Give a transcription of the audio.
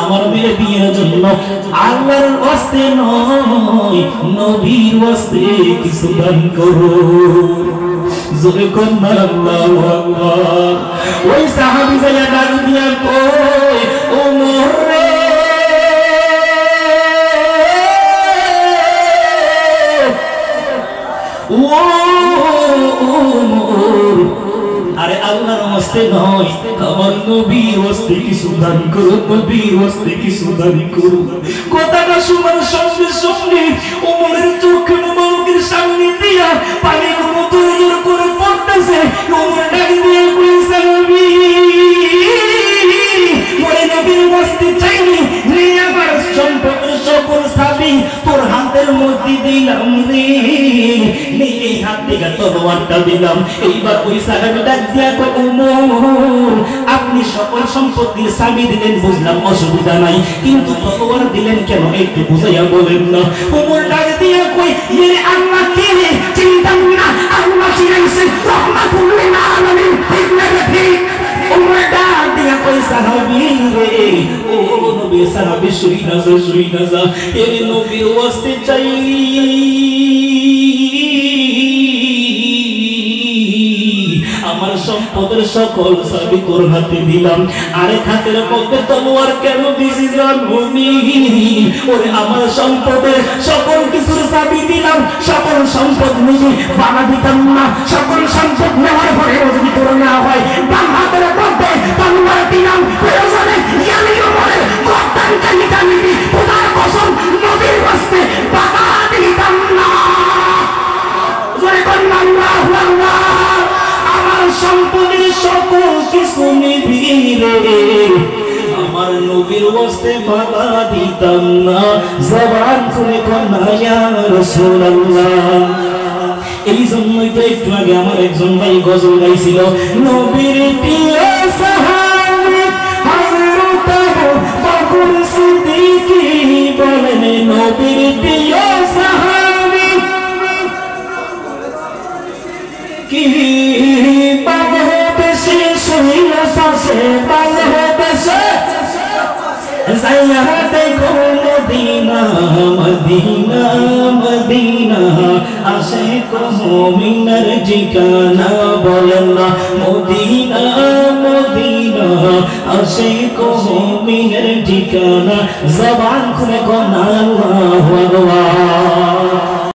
আমার মেয়ের বিয়ের জন্য আল্লাহর ওয়াস্তে নয় নবীর ওয়াস্তে কিছু দান করো। জোরে কোন আল্লাহু আকবার। ওই সাহাবী যায়া ডাক দিয়া কই ওমর রে ও ওমর, আরে আল্লাহর ওয়াস্তে নয় আমার নবীর ওয়াস্তে কিছু দান করো, নবীর ওয়াস্তে কিছু দান করো। কথাটা শোনার সঙ্গে সঙ্গে ওমরের চোখে মুবারকের সামনে দিয়া পানিগুলো জোর করে পড়তেছে। ওমর ডাক দিয়ে কইছে নবী ওরে নবীর ওয়াস্তে চাইনি রে আমার সম্পদের সকল চাবি তোর হাতের মধ্যে দিলাম রে, এই হাত থেকে তলোয়ারটা দিলাম। এইবার ওই সাহাবী ডাক দিয়া কই ওমর আপনি সকল সম্পত্তির চাবি দিলেন বুঝলাম অসুবিধা নাই, কিন্তু তলোয়ার দিলেন কেন একটু বুঝাইয়া বলেন না। ওমর ডাক দিয়া কই ইয়ে আল্লাহ কে চিন্তা না আল্লাহ চিনাইছে রহমাতুল লিল আলামিন, ঠিক না ঠিক? ওমর ডাক দিয়া কই সাহাবী রে ও নবী সাহাবী শুই না যা এই নবীর ওয়াস্তে চাই আমার সম্পদের সকল চাবি তোর হাতে দিলাম, আরেক হাতের মধ্যে তলোয়ার কেন দিছি জানুনি? ওরে আমার সম্পদের সকল কিছুর চাবি দিলাম, সকল সম্পদ নিজে বানা দিতাম না, সকল সম্পদ নেওয়ার পরে যদি তোর না হয় বাম হাতের মধ্যে তলোয়ার দিলাম, প্রয়োজনে জানি ওমরে গর্দানটা নিবি, খোদার কসম নবীর ওয়াস্তে বাধা দিতাম না। জোরে কোন আল্লাহু আকবার। আমার সম্পদের সকল কিছু নিবি রে, আমার নবীর ওয়াস্তে বাধা দিতাম না। জবান খুলে কন্যা ইয়া রাসূলুল্লাহ। এই জন্যই তো একটু আগে আমার একজন ভাই গজল গাইছিল, নবীর প্রিয় সাহাবী হযরত আবু বকর সিদ্দিক বলেন নবীর প্রিয় সাহাবী কি বাংলাদেশে শুইলা পাশে বাংলাদেশে যাইয়া দেখো মদিনা মদিনা মদিনা আশিক মুমিনের ঠিকানা বলেন না মদিনা মদিনা আশিক মুমিনের ঠিকানা। জবান খুলে কোন আল্লাহু আকবার।